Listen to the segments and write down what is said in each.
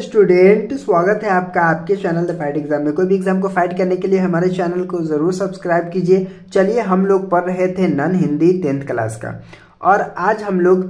Student, स्वागत है आपका आपके चैनल द फाइट एग्जाम में। कोई भी एग्जाम को फाइट करने के लिए हमारे चैनल को जरूर सब्सक्राइब कीजिए। चलिए, हम लोग पढ़ रहे थे नन हिंदी 10th क्लास का, और आज हम लोग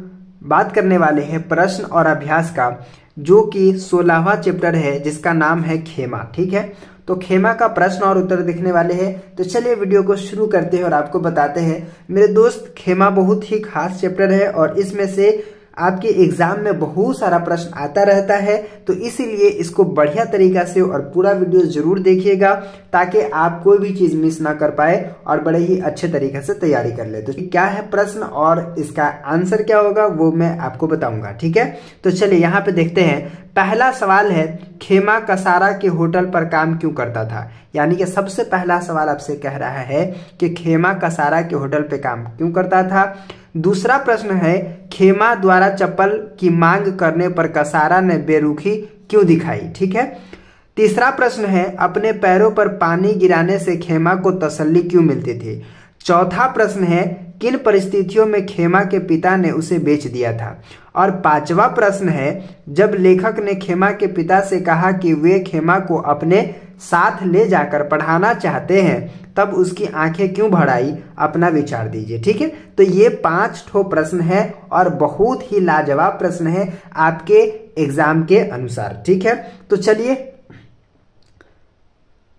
बात करने वाले हैं प्रश्न और अभ्यास का, जो कि 16वां चैप्टर है, जिसका नाम है खेमा। ठीक है, तो खेमा का प्रश्न और उत्तर देखने वाले हैं। तो चलिए वीडियो को शुरू करते हैं और आपको बताते हैं मेरे दोस्त, खेमा बहुत ही खास चैप्टर है और इसमें से आपके एग्जाम में बहुत सारा प्रश्न आता रहता है। तो इसीलिए इसको बढ़िया तरीका से और पूरा वीडियो जरूर देखिएगा, ताकि आप कोई भी चीज मिस ना कर पाए और बड़े ही अच्छे तरीके से तैयारी कर ले। तो क्या है प्रश्न और इसका आंसर क्या होगा वो मैं आपको बताऊंगा। ठीक है, तो चलिए यहाँ पे देखते हैं। पहला सवाल है, खेमा कसारा के होटल पर काम क्यों करता था। यानी कि सबसे पहला सवाल आपसे कह रहा है कि खेमा कसारा के होटल पे काम क्यों करता था। दूसरा प्रश्न है, खेमा द्वारा चप्पल की मांग करने पर कसारा ने बेरुखी क्यों दिखाई। ठीक है। तीसरा प्रश्न है, अपने पैरों पर पानी गिराने से खेमा को तसल्ली क्यों मिलती थी। चौथा प्रश्न है, किन परिस्थितियों में खेमा के पिता ने उसे बेच दिया था। और पांचवा प्रश्न है, जब लेखक ने खेमा के पिता से कहा कि वे खेमा को अपने साथ ले जाकर पढ़ाना चाहते हैं, तब उसकी आंखें क्यों भर आई, अपना विचार दीजिए। ठीक है, तो ये 5 ठो प्रश्न है और बहुत ही लाजवाब प्रश्न है आपके एग्जाम के अनुसार। ठीक है, तो चलिए,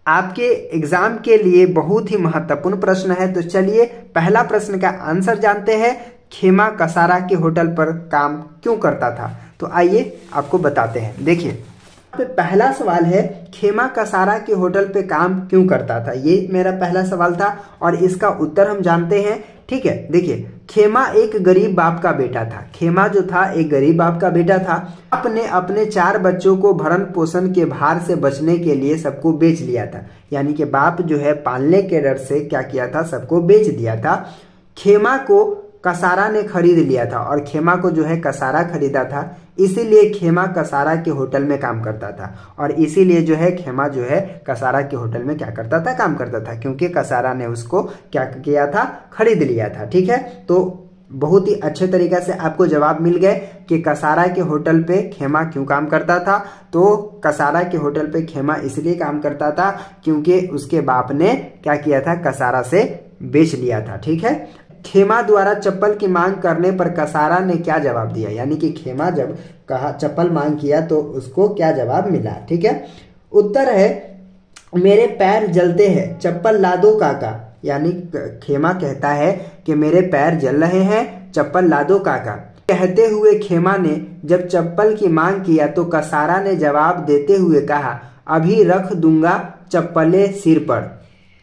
आपके एग्जाम के लिए बहुत ही महत्वपूर्ण प्रश्न है। तो चलिए पहला प्रश्न का आंसर जानते हैं, खेमा कसारा के होटल पर काम क्यों करता था। तो आइए आपको बताते हैं। देखिए, पहला सवाल है, खेमा कसारा के होटल पे काम क्यों करता था। ये मेरा पहला सवाल था और इसका उत्तर हम जानते हैं। ठीक है, देखिए, खेमा एक गरीब बाप का बेटा था। खेमा जो था एक गरीब बाप का बेटा था। आपने अपने 4 बच्चों को भरण पोषण के भार से बचने के लिए सबको बेच लिया था। यानी कि बाप जो है पालने के डर से क्या किया था, सबको बेच दिया था। खेमा को कसारा ने खरीद लिया था और खेमा को जो है कसारा खरीदा था, इसीलिए खेमा कसारा के होटल में काम करता था। और इसीलिए जो है खेमा जो है कसारा के होटल में क्या करता था, काम करता था, क्योंकि कसारा ने उसको क्या किया था, खरीद लिया था। ठीक है, तो बहुत ही अच्छे तरीके से आपको जवाब मिल गए कि कसारा के होटल पे खेमा क्यों काम करता था। तो कसारा के होटल पे खेमा इसलिए काम करता था क्योंकि उसके बाप ने क्या किया था, कसारा से बेच लिया था। ठीक है, खेमा द्वारा चप्पल की मांग करने पर कसारा ने क्या जवाब दिया। यानी कि खेमा जब कहा चप्पल मांग किया तो उसको क्या जवाब मिला। ठीक है, उत्तर है, मेरे पैर जलते हैं, चप्पल ला दो काका। यानी खेमा कहता है कि मेरे पैर जल रहे हैं, चप्पल ला दो काका। कहते हुए खेमा ने जब चप्पल की मांग किया तो कसारा ने जवाब देते हुए कहा, अभी रख दूंगा चप्पलें सिर पर,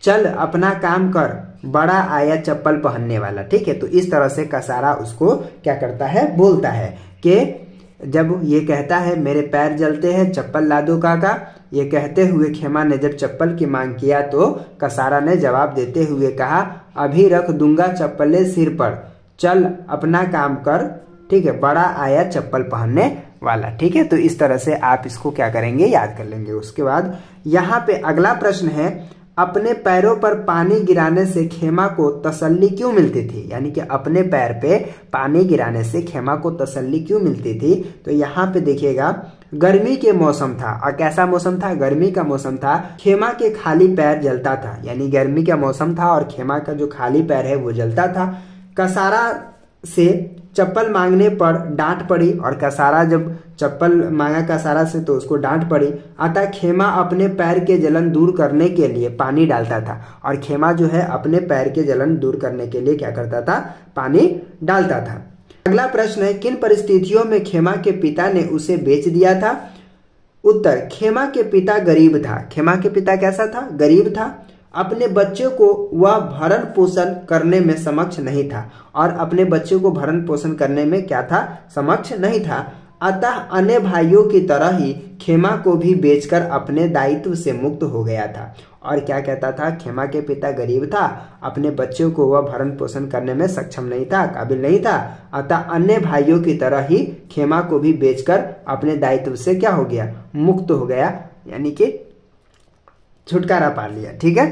चल अपना काम कर, बड़ा आया चप्पल पहनने वाला। ठीक है, तो इस तरह से कसारा उसको क्या करता है, बोलता है कि जब ये कहता है मेरे पैर जलते हैं, चप्पल ला दो काका, ये कहते हुए खेमा ने जब चप्पल की मांग किया तो कसारा ने जवाब देते हुए कहा, अभी रख दूंगा चप्पलें सिर पर, चल अपना काम कर। ठीक है, बड़ा आया चप्पल पहनने वाला। ठीक है, तो इस तरह से आप इसको क्या करेंगे, याद कर लेंगे। उसके बाद यहाँ पे अगला प्रश्न है, अपने पैरों पर पानी गिराने से खेमा को तसल्ली क्यों मिलती थी। यानी कि अपने पैर पे पानी गिराने से खेमा को तसल्ली क्यों मिलती थी। तो यहाँ पे देखिएगा, गर्मी के मौसम था। और कैसा मौसम था, गर्मी का मौसम था। खेमा के खाली पैर जलता था, यानी गर्मी का मौसम था और खेमा का जो खाली पैर है वो जलता था। कसारा से चप्पल मांगने पर डांट पड़ी, और कसारा जब चप्पल मांगा कसारा से तो उसको डांट पड़ी। अतः खेमा अपने पैर के जलन दूर करने के लिए पानी डालता था। और खेमा जो है अपने पैर के जलन दूर करने के लिए क्या करता था, पानी डालता था। अगला प्रश्न है, किन परिस्थितियों में खेमा के पिता ने उसे बेच दिया था। उत्तर, खेमा के पिता गरीब था। खेमा के पिता कैसा था, गरीब था। अपने बच्चे को वह भरण पोषण करने में समक्ष नहीं था, और अपने बच्चे को भरण पोषण करने में क्या था, समक्ष नहीं था। अतः अन्य भाइयों की तरह ही खेमा को भी बेचकर अपने दायित्व से मुक्त हो गया था। और क्या कहता था, खेमा के पिता गरीब था, अपने बच्चों को वह भरण पोषण करने में सक्षम नहीं था, काबिल नहीं था। अतः अन्य भाइयों की तरह ही खेमा को भी बेचकर अपने दायित्व से क्या हो गया, मुक्त हो गया, यानी कि छुटकारा पा लिया। ठीक है,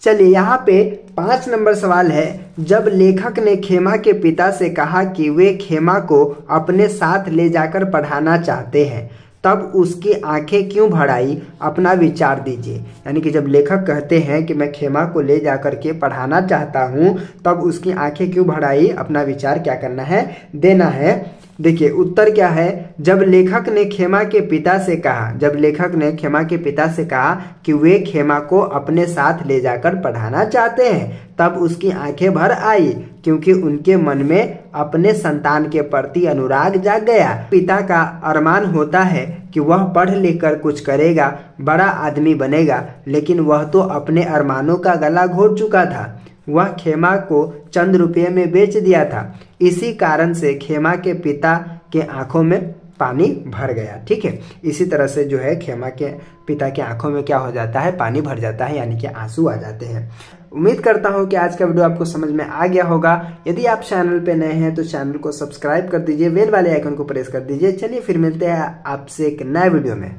चलिए यहाँ पे 5 नंबर सवाल है, जब लेखक ने खेमा के पिता से कहा कि वे खेमा को अपने साथ ले जाकर पढ़ाना चाहते हैं, तब उसकी आंखें क्यों भर आई, अपना विचार दीजिए। यानी कि जब लेखक कहते हैं कि मैं खेमा को ले जाकर के पढ़ाना चाहता हूं, तब उसकी आंखें क्यों भर आई, अपना विचार क्या करना है, देना है। देखिए उत्तर क्या है, जब लेखक ने खेमा के पिता से कहा, जब लेखक ने खेमा के पिता से कहा कि वे खेमा को अपने साथ ले जाकर पढ़ाना चाहते हैं, तब उसकी आंखें भर आई, क्योंकि उनके मन में अपने संतान के प्रति अनुराग जाग गया। पिता का अरमान होता है कि वह पढ़ लिख कर कुछ करेगा, बड़ा आदमी बनेगा, लेकिन वह तो अपने अरमानों का गला घोट चुका था। वह खेमा को चंद रुपये में बेच दिया था। इसी कारण से खेमा के पिता के आंखों में पानी भर गया। ठीक है, इसी तरह से जो है खेमा के पिता के आंखों में क्या हो जाता है, पानी भर जाता है, यानी कि आंसू आ जाते हैं। उम्मीद करता हूं कि आज का वीडियो आपको समझ में आ गया होगा। यदि आप चैनल पे नए हैं तो चैनल को सब्सक्राइब कर दीजिए, बेल वाले आइकन को प्रेस कर दीजिए। चलिए फिर मिलते हैं आपसे एक नए वीडियो में।